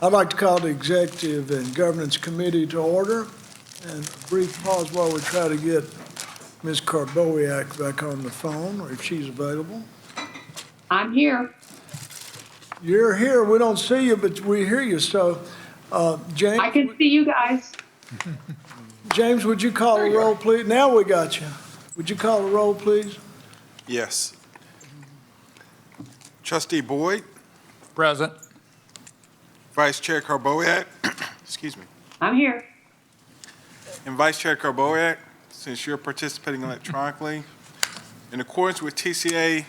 I'd like to call the Executive and Governance Committee to order, and a brief pause while we try to get Ms. Karbowiak back on the phone, or if she's available. I'm here. You're here, we don't see you, but we hear you, so, I James, can see you guys. James, would you call the roll, please? Now we got you. Would you call the roll, please? Yes. Trustee Boyd, Present. Vice Chair Karbowiak, excuse me, I'm here. and Vice Chair Karbowiak, since you're participating electronically, in accordance with TCA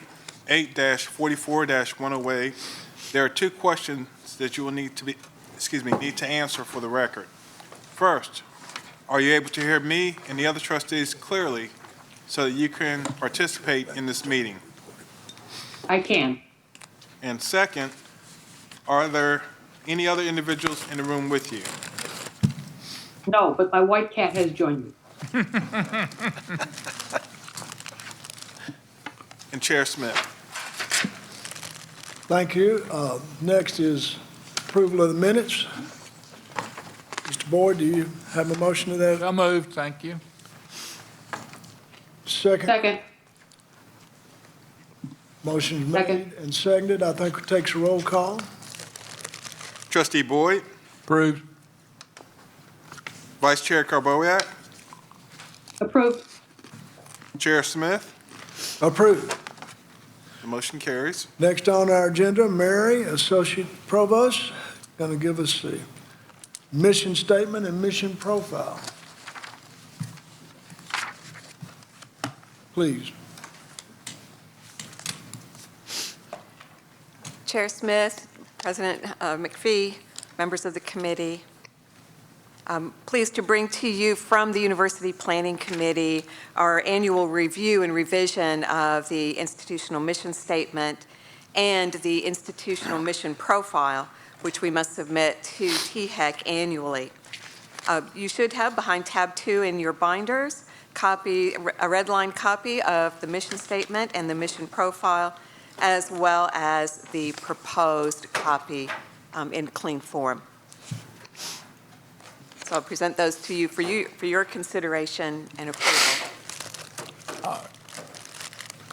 8-44-108, there are two questions that you will need to answer for the record. First, are you able to hear me and the other trustees clearly so that you can participate in this meeting? I can. And second, are there any other individuals in the room with you? No, but my white cat has joined me. And Chair Smith. Thank you. Next is approval of the minutes. Mr. Boyd, do you have a motion to that? So moved, thank you. Second? Second. Motion's Second. made and seconded. I think it takes a roll call. Trustee Boyd, Approved. Vice Chair Karbowiak, Approved. Chair Smith, Approved. the motion carries. Next on our agenda, Mary, Associate Provost, going to give us the mission statement and mission profile. Please. Chair Smith, President McPhee, members of the committee, I'm pleased to bring to you from the University Planning Committee our annual review and revision of the institutional mission statement and the institutional mission profile, which we must submit to THEC annually. You should have behind tab 2 in your binders a red line copy of the mission statement and the mission profile, as well as the proposed copy in clean form. So I'll present those to you for your consideration and approval.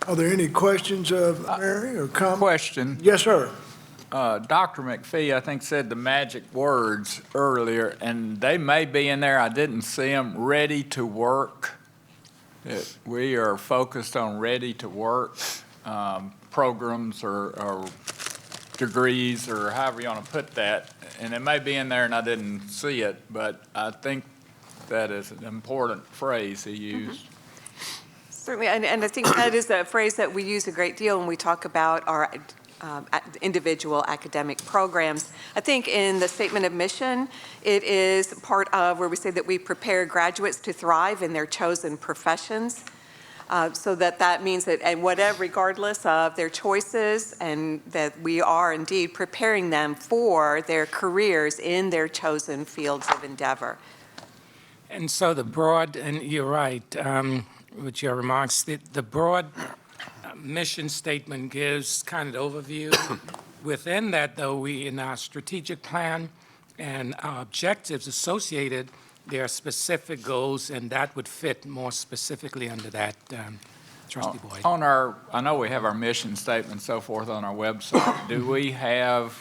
Are there any questions of Mary or comments? Question. Yes, sir. Dr. McPhee, I think, said the magic words earlier, and they may be in there. I didn't see them. Ready to work. We are focused on ready to work programs or degrees or however you want to put that. And it may be in there and I didn't see it, but I think that is an important phrase he used. Certainly, and I think that is a phrase that we use a great deal when we talk about our individual academic programs. I think in the statement of mission, it is part of where we say that we prepare graduates to thrive in their chosen professions. So that means that, and whatever, regardless of their choices, and that we are indeed preparing them for their careers in their chosen fields of endeavor. And so the broad, and you're right with your remarks, the broad mission statement gives kind of the overview. Within that, though, we, in our strategic plan and our objectives associated, there are specific goals, and that would fit more specifically under that, Trustee Boyd. I know we have our mission statement and so forth on our website. Do we have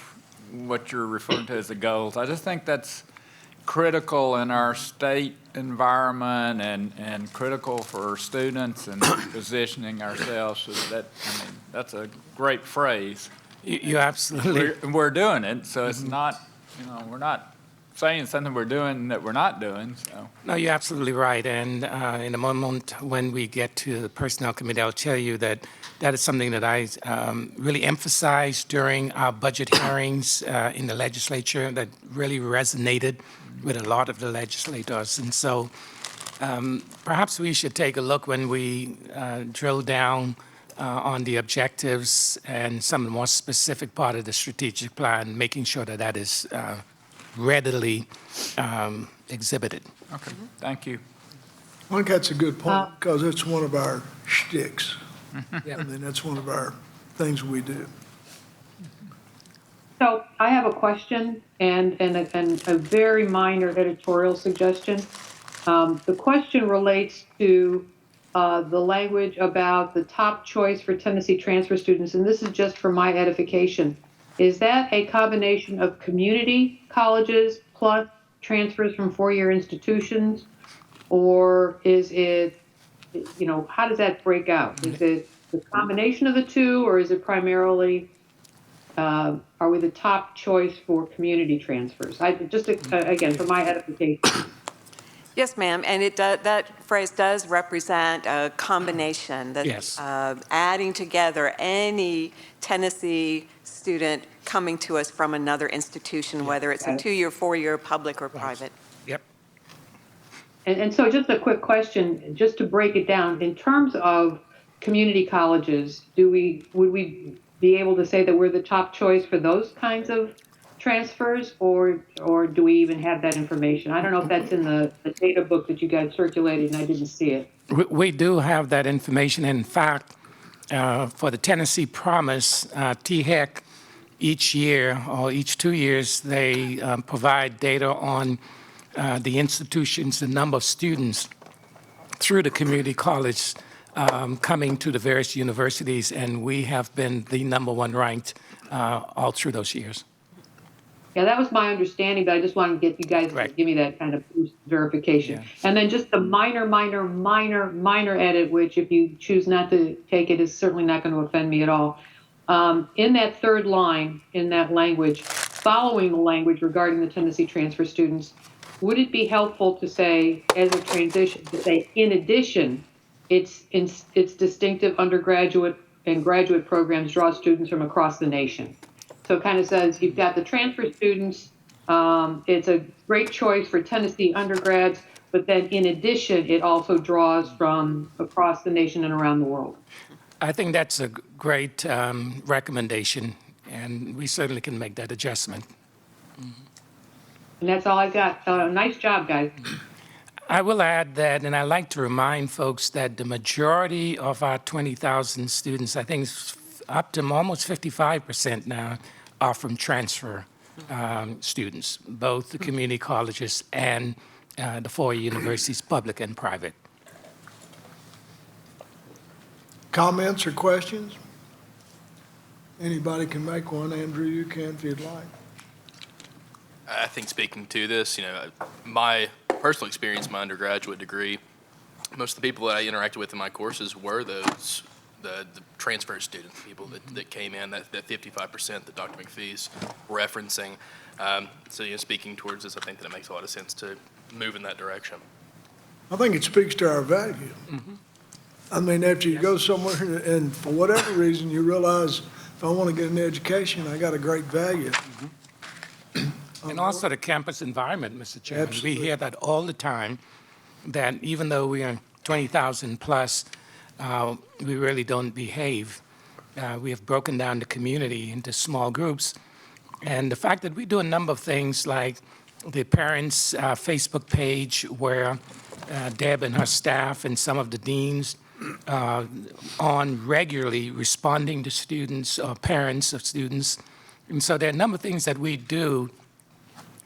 what you're referring to as the goals? I just think that's critical in our state environment and critical for students and positioning ourselves. So that's a great phrase. You absolutely. We're doing it, so it's not, we're not saying something we're doing that we're not doing, so. No, you're absolutely right. And in a moment when we get to the Personnel Committee, I'll tell you that that is something that I really emphasized during our budget hearings in the legislature that really resonated with a lot of the legislators. And so perhaps we should take a look when we drill down on the objectives and some of the more specific part of the strategic plan, making sure that that is readily exhibited. Okay, thank you. I think that's a good point, because it's one of our shticks. I mean, that's one of our things we do. So I have a question and a very minor editorial suggestion. The question relates to the language about the top choice for Tennessee transfer students, and this is just for my edification. Is that a combination of community colleges plus transfers from four-year institutions? Or is it, how does that break out? Is it the combination of the two, or is it primarily, are we the top choice for community transfers? Again, for my edification. Yes, ma'am, and that phrase does represent a combination that Yes. adding together any Tennessee student coming to us from another institution, whether it's a two-year, four-year, public or private. Yep. And so just a quick question, just to break it down, in terms of community colleges, would we be able to say that we're the top choice for those kinds of transfers, or do we even have that information? I don't know if that's in the data book that you guys circulated and I didn't see it. We do have that information. In fact, for the Tennessee Promise, THEC, each year or each 2 years, they provide data on the institutions, the number of students through the community college coming to the various universities, and we have been the #1 ranked all through those years. Yeah, that was my understanding, but I just wanted to get you guys to Right. give me that kind of verification. Yeah. And then just the minor edit, which if you choose not to take it is certainly not going to offend me at all. In that third line, in that language, following the language regarding the Tennessee transfer students, would it be helpful to say, as a transition, to say, in addition, its distinctive undergraduate and graduate programs draw students from across the nation? So it kind of says you've got the transfer students. It's a great choice for Tennessee undergrads, but then in addition, it also draws from across the nation and around the world. I think that's a great recommendation, and we certainly can make that adjustment. And that's all I've got. Nice job, guys. I will add that, and I like to remind folks that the majority of our 20,000 students, I think it's up to almost 55% now, are from transfer students, both the community colleges and the four-year universities, public and private. Comments or questions? Anybody can make one. Andrew, you can if you'd like. I think speaking to this, my personal experience, my undergraduate degree, most of the people that I interacted with in my courses were those, the transfer students, people that came in, that 55% that Dr. McPhee's referencing. So, speaking towards this, I think that it makes a lot of sense to move in that direction. I think it speaks to our value. I mean, after you go somewhere and for whatever reason, you realize if I want to get an education, I got a great value. And also the campus environment, Mr. Chairman. Absolutely. We hear that all the time, that even though we are 20,000 plus, we really don't behave. We have broken down the community into small groups. And the fact that we do a number of things like the parents' Facebook page where Deb and her staff and some of the deans on regularly responding to students or parents of students. And so there are a number of things that we do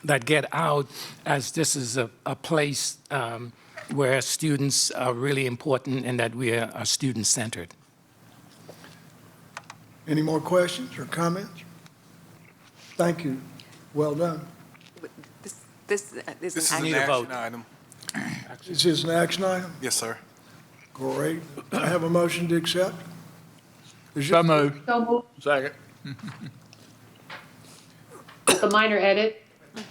that get out, as this is a place where students are really important and that we are student-centered. Any more questions or comments? Thank you. Well done. This This is is an an need a action vote. item. Is this an action item? Yes, sir. Great. I have a motion to accept. Is So it- moved. So moved Second. with the minor edit.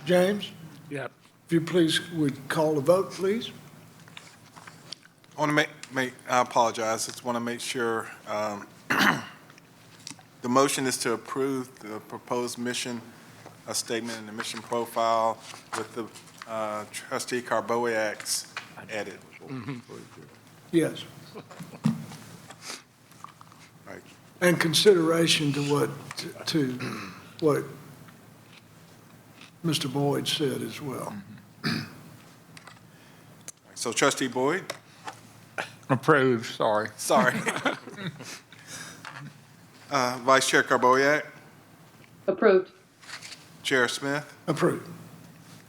James, Yep. if you please would call the vote, please. I want to I apologize, just want to make sure, the motion is to approve the proposed mission statement and the mission profile with the trustee Carbowiak's edit. Yes. Right. And consideration to what Mr. Boyd said as well. So trustee Boyd? Approved, sorry. Sorry. Vice Chair Carbowiak? Approved. Chair Smith, Approved.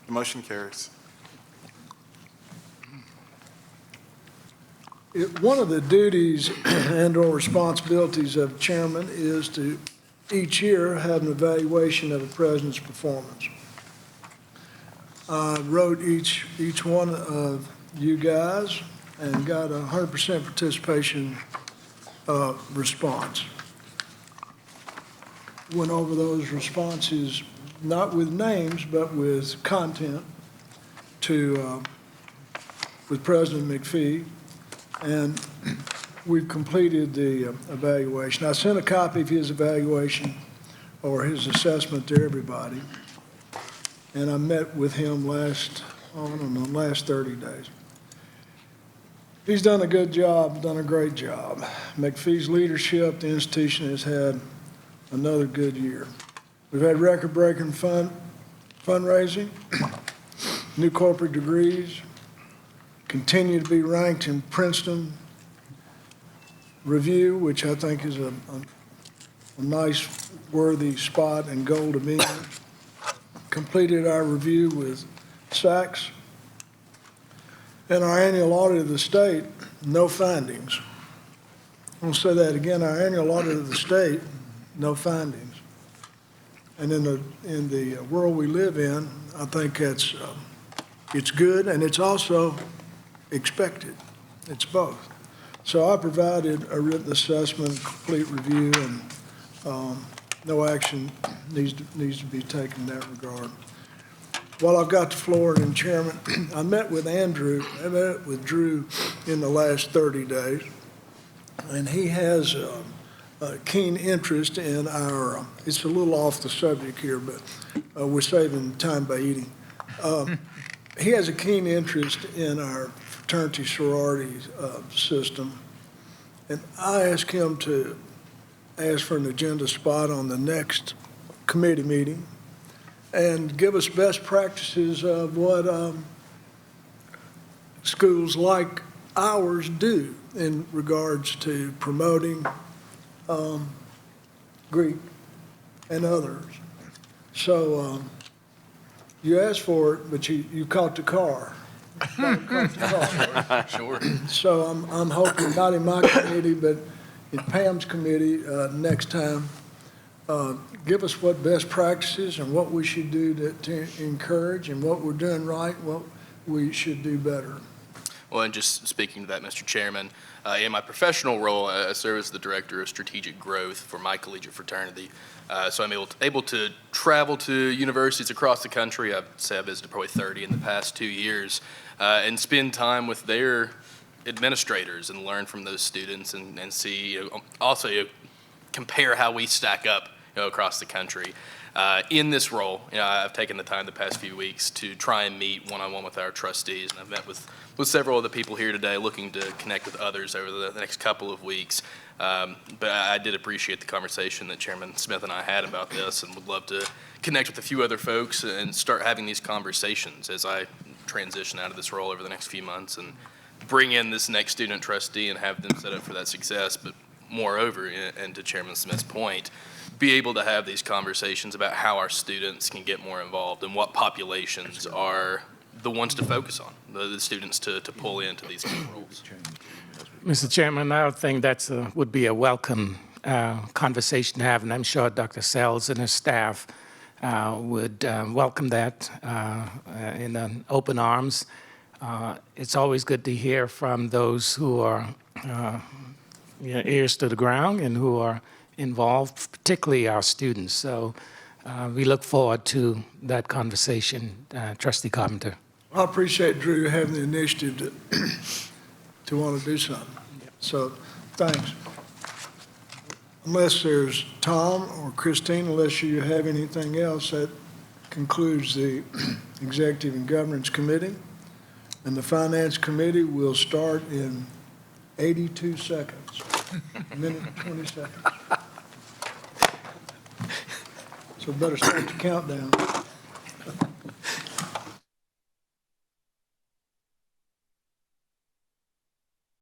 the motion carries. One of the duties and/or responsibilities of chairman is to each year have an evaluation of the president's performance. I wrote each one of you guys and got 100% participation response. Went over those responses, not with names, but with content with President McPhee, and we've completed the evaluation. I sent a copy of his evaluation or his assessment to everybody, and I met with him last 30 days. He's done a good job, done a great job. McPhee's leadership, the institution has had another good year. We've had record-breaking fundraising, new corporate degrees, continue to be ranked in Princeton Review, which I think is a nice, worthy spot and goal to be in. Completed our review with Sachs. And our annual audit of the state, no findings. I'll say that again, our annual audit of the state, no findings. And in the world we live in, I think it's good and it's also expected. It's both. So I provided a written assessment, complete review, and no action needs to be taken in that regard. While I've got the floor and Chairman, I met with Drew in the last 30 days, and he has a keen interest in our, it's a little off the subject here, but we're saving time by eating. He has a keen interest in our fraternity sorority system, and I asked him to ask for an agenda spot on the next committee meeting and give us best practices of what schools like ours do in regards to promoting Greek and others. So you asked for it, but you caught the car. Sure. So I'm hoping, not in my committee, but in Pam's committee next time, give us what best practices and what we should do to encourage, and what we're doing right, what we should do better. Well, and just speaking to that, Mr. Chairman, in my professional role, I serve as the Director of Strategic Growth for my collegiate fraternity. So I'm able to travel to universities across the country. I'd say I visited probably 30 in the past 2 years, and spend time with their administrators and learn from those students and see, also compare how we stack up across the country. In this role, I've taken the time the past few weeks to try and meet one-on-one with our trustees, and I've met with several of the people here today, looking to connect with others over the next couple of weeks. But I did appreciate the conversation that Chairman Smith and I had about this, and would love to connect with a few other folks and start having these conversations as I transition out of this role over the next few months, and bring in this next student trustee and have them set up for that success. But moreover, and to Chairman Smith's point, be able to have these conversations about how our students can get more involved and what populations are the ones to focus on, the students to pull into these kind of roles. Mr. Chairman, I think that would be a welcome conversation to have, and I'm sure Dr. Sells and his staff would welcome that in open arms. It's always good to hear from those who are ears to the ground and who are involved, particularly our students. So we look forward to that conversation. Trustee Carpenter. I appreciate Drew having the initiative to want to do something. So thanks. Unless there's Tom or Christine, unless you have anything else, that concludes the Executive and Governance Committee. And the Finance Committee will start in 82 seconds, a minute and 20 seconds. So better start the countdown.